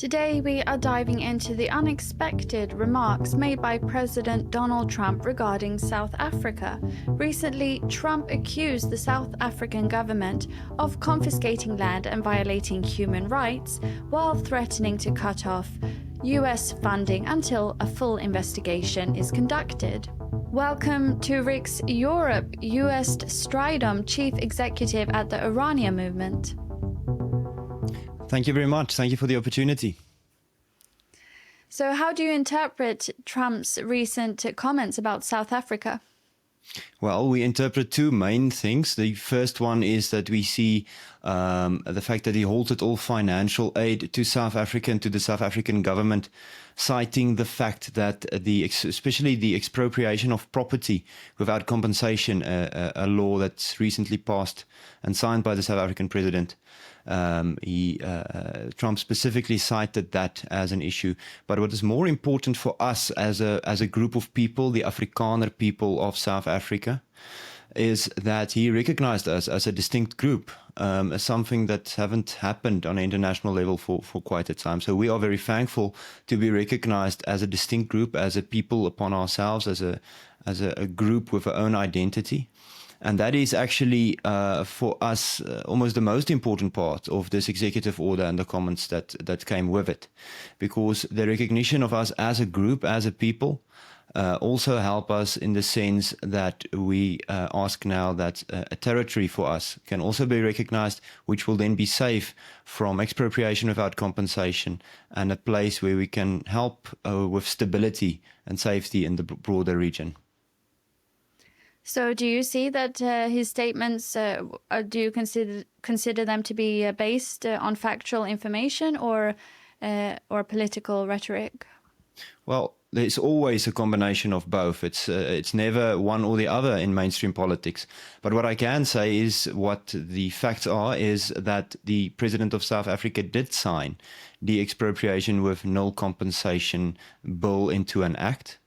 Today we are diving into the unexpected remarks made by President Donald Trump regarding South Africa. Recently, Trump accused the South African government of confiscating land and violating human rights, while threatening to cut off US funding until a full investigation is conducted. Welcome to Riks Europe, Joost Styrdom, Chief Executive at the Orania movement. Thank you very much. Thank you for the opportunity. So how do you interpret Trump's recent comments about South Africa? Well, we interpret two main things. The first one is that we see the fact that he halted all financial aid to South Africa and to the South African government, citing the fact that especially the expropriation of property without compensation, a law that's recently passed and signed by the South African president. Trump specifically cited that as an issue. But what is more important for us as a group of people, the Afrikaner people of South Africa, is that he recognized us as a distinct group, as something that haven't happened on an international level for quite a time. So we are very thankful to be recognized as a distinct group, as a people upon ourselves, as a group with our own identity. And that is actually, for us, almost the most important part of this executive order and the comments that came with it. Because the recognition of us as a group, as a people, also help us in the sense that we ask now that a territory for us can also be recognized, which will then be safe from expropriation without compensation, and a place where we can help with stability and safety in the broader region. So do you see that his statements, do you consider them to be based on factual information or political rhetoric? Well, there's always a combination of both. It's never one or the other in mainstream politics. But what I can say is what the facts are is that the president of South Africa did sign the expropriation with null compensation bill into an act.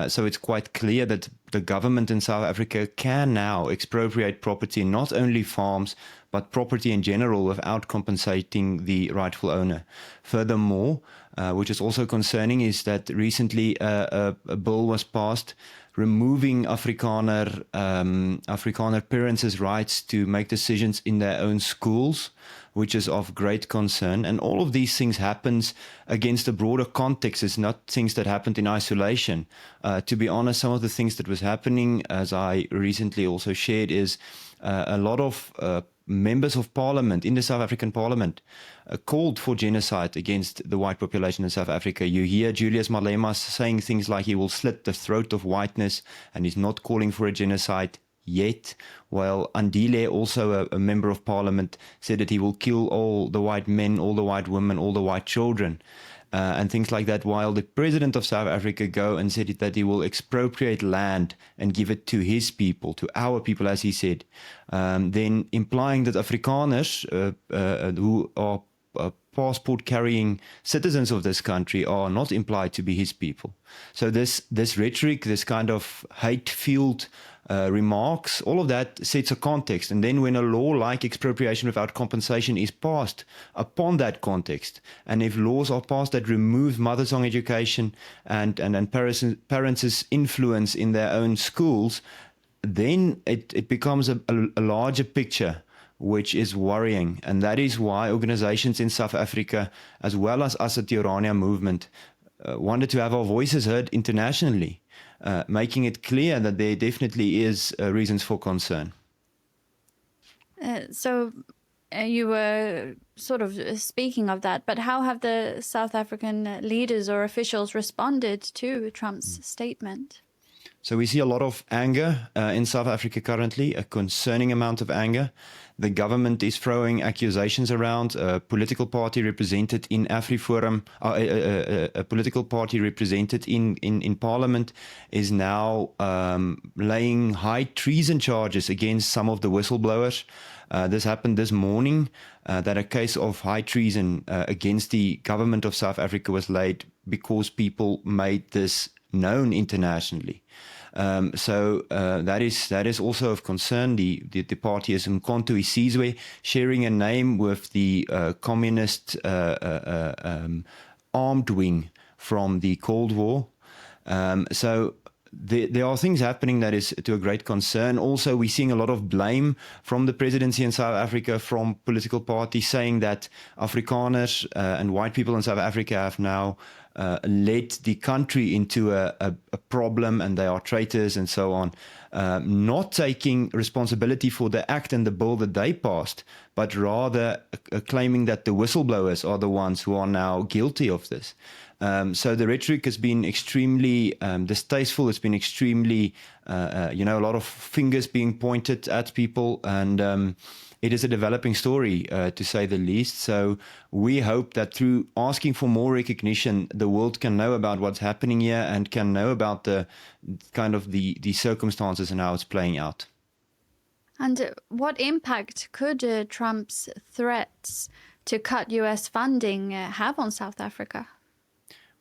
So it's quite clear that the government in South Africa can now expropriate property, not only farms, but property in general, without compensating the rightful owner. Furthermore, which is also concerning, is that recently a bill was passed removing Afrikaner parents' rights to make decisions in their own schools, which is of great concern. And all of these things happens against a broader context. It's not things that happened in isolation. To be honest, some of the things that was happening, as I recently also shared, is a lot of members of parliament in the South African parliament called for genocide against the white population in South Africa. You hear Julius Malema saying things like he will slit the throat of whiteness, and he's not calling for a genocide yet. While Andile, also a member of parliament, said that he will kill all the white men, all the white women, all the white children, and things like that, while the president of South Africa go and said that he will expropriate land and give it to his people, to our people, as he said, then implying that Afrikaners who are passport-carrying citizens of this country are not implied to be his people. So this rhetoric, this kind of hate-filled remarks, all of that sets a context. And then when a law like expropriation without compensation is passed upon that context, and if laws are passed that remove mother tongue education and parents' influence in their own schools, then it becomes a larger picture, which is worrying. And that is why organizations in South Africa, as well as us at the Orania movement, wanted to have our voices heard internationally, making it clear that there definitely is reasons for concern. So you were sort of speaking of that, but how have the South African leaders or officials responded to Trump's statement? So we see a lot of anger in South Africa currently, a concerning amount of anger. The government is throwing accusations around. A political party represented in AfriForum, a political party represented in Parliament, is now laying high treason charges against some of the whistleblowers. This happened this morning, that a case of high treason against the government of South Africa was laid because people made this known internationally. That is also of concern. The party is Mkhonto Isizwe, sharing a name with the communist armed wing from the Cold War. There are things happening that is to a great concern. Also, we're seeing a lot of blame from the presidency in South Africa, from political parties, saying that Afrikaners and white people in South Africa have now led the country into a problem, and they are traitors and so on. Not taking responsibility for the act and the bill that they passed, but rather claiming that the whistleblowers are the ones who are now guilty of this. So the rhetoric has been extremely distasteful. It's been extremely, a lot of fingers being pointed at people, and it is a developing story, to say the least. So we hope that through asking for more recognition, the world can know about what's happening here and can know about the kind of the circumstances and how it's playing out. And what impact could Trump's threats to cut US funding have on South Africa?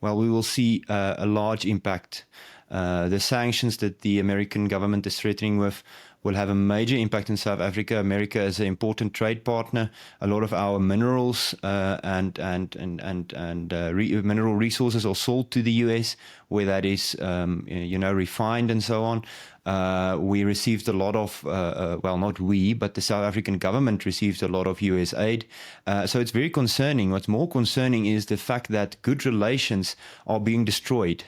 Well, we will see a large impact. The sanctions that the American government is threatening with will have a major impact in South Africa. America is an important trade partner. A lot of our minerals and mineral resources are sold to the US, where that is, refined and so on. We received a lot of, not we, but the South African government received a lot of US aid. So it's very concerning. What's more concerning is the fact that good relations are being destroyed.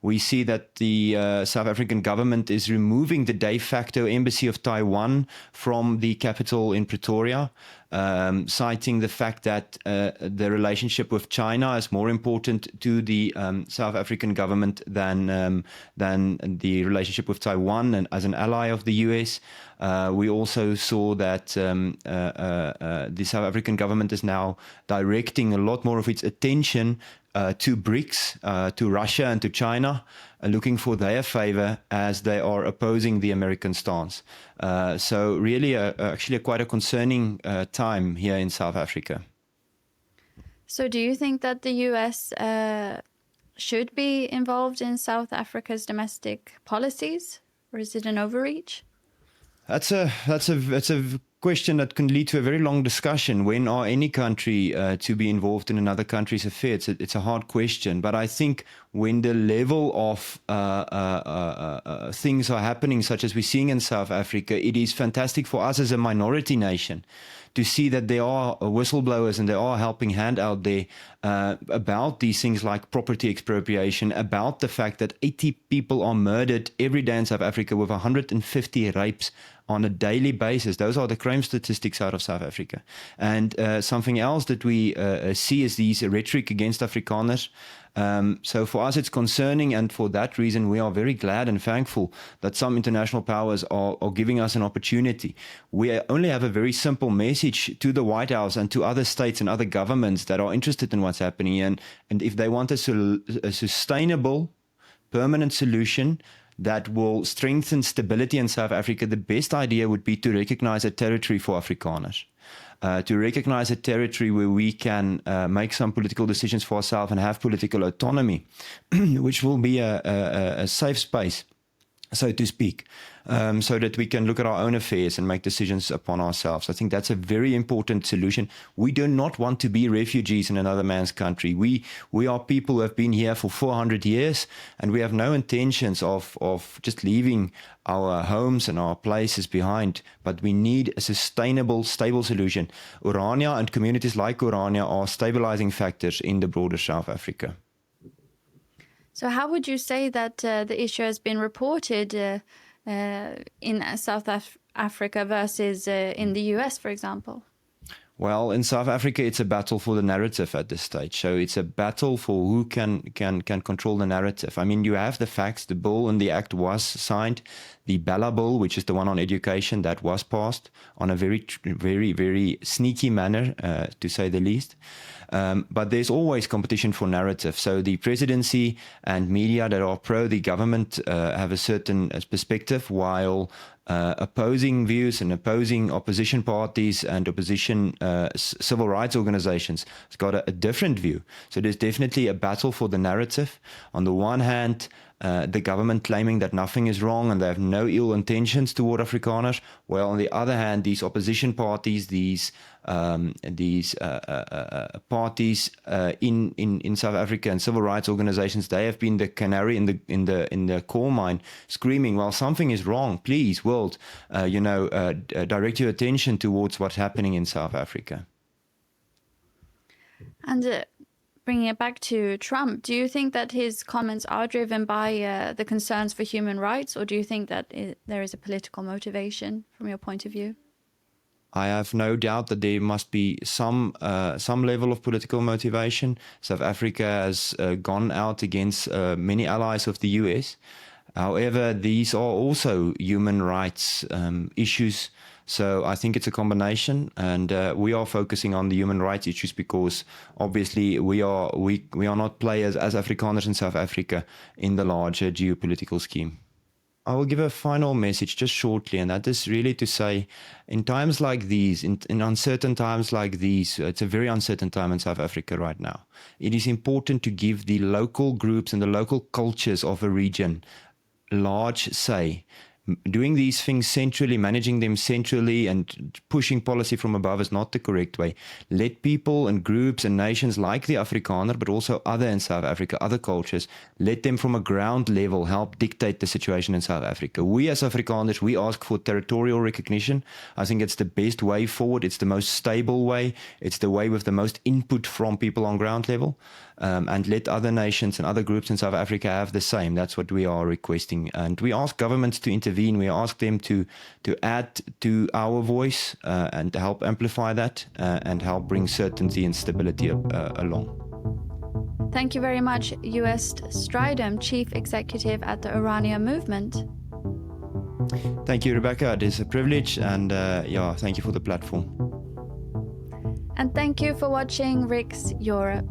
We see that the South African government is removing the de facto embassy of Taiwan from the capital in Pretoria, citing the fact that the relationship with China is more important to the South African government than the relationship with Taiwan and as an ally of the US. We also saw that the South African government is now directing a lot more of its attention to BRICS, to Russia and to China, looking for their favor as they are opposing the American stance. So really actually quite a concerning time here in South Africa. So do you think that the US should be involved in South Africa's domestic policies, or is it an overreach? That's a question that can lead to a very long discussion. When are any country to be involved in another country's affairs? It's a hard question, but I think when the level of things are happening, such as we're seeing in South Africa, it is fantastic for us as a minority nation to see that there are whistleblowers and there are helping hand out there about these things like property expropriation, about the fact that 80 people are murdered every day in South Africa with 150 rapes on a daily basis. Those are the crime statistics out of South Africa. And something else that we see is these rhetoric against Afrikaners. So for us, it's concerning, and for that reason, we are very glad and thankful that some international powers are giving us an opportunity. We only have a very simple message to the White House and to other states and other governments that are interested in what's happening, and if they want a sustainable, permanent solution that will strengthen stability in South Africa, the best idea would be to recognize a territory for Afrikaners. To recognize a territory where we can make some political decisions for ourselves and have political autonomy, which will be a safe space, so to speak, so that we can look at our own affairs and make decisions upon ourselves. I think that's a very important solution. We do not want to be refugees in another man's country. We are people who have been here for 400 years, and we have no intentions of just leaving our homes and our places behind, but we need a sustainable, stable solution. Orania and communities like Orania are stabilizing factors in the broader South Africa. So how would you say that the issue has been reported in South Africa versus in the US, for example? Well, in South Africa, it's a battle for the narrative at this stage. So it's a battle for who can control the narrative. I mean, you have the facts. The bill and the act was signed. The Bella Bill, which is the one on education, that was passed on a very, very, very sneaky manner, to say the least. But there's always competition for narrative. So the presidency and media that are pro the government have a certain perspective, while opposing views and opposing opposition parties and opposition civil rights organizations has got a different view. So there's definitely a battle for the narrative. On the one hand, the government claiming that nothing is wrong and they have no ill intentions toward Afrikaners. Well, on the other hand, these opposition parties, these parties in South Africa and civil rights organizations, they have been the canary in the coal mine, screaming, "Well, something is wrong. Please, world, direct your attention towards what's happening in South Africa." And bringing it back to Trump, do you think that his comments are driven by the concerns for human rights, or do you think that there is a political motivation from your point of view? I have no doubt that there must be some level of political motivation. South Africa has gone out against many allies of the US. However, these are also human rights issues. So I think it's a combination, and we are focusing on the human rights issues because obviously we are not players as Afrikaners in South Africa in the larger geopolitical scheme. I will give a final message just shortly, and that is really to say, in times like these, in uncertain times like these, it's a very uncertain time in South Africa right now. It is important to give the local groups and the local cultures of a region large say. Doing these things centrally, managing them centrally and pushing policy from above is not the correct way. Let people and groups and nations like the Afrikaner, but also other in South Africa, other cultures, let them from a ground level help dictate the situation in South Africa. We as Afrikaners, we ask for territorial recognition. I think it's the best way forward. It's the most stable way. It's the way with the most input from people on ground level. And let other nations and other groups in South Africa have the same. That's what we are requesting. And we ask governments to intervene. We ask them to add to our voice and to help amplify that and help bring certainty and stability along. Thank you very much, Joost Styrdom, Chief Executive at the Orania movement. Thank you, Rebecca. It is a privilege, and thank you for the platform. And thank you for watching Riks Europe.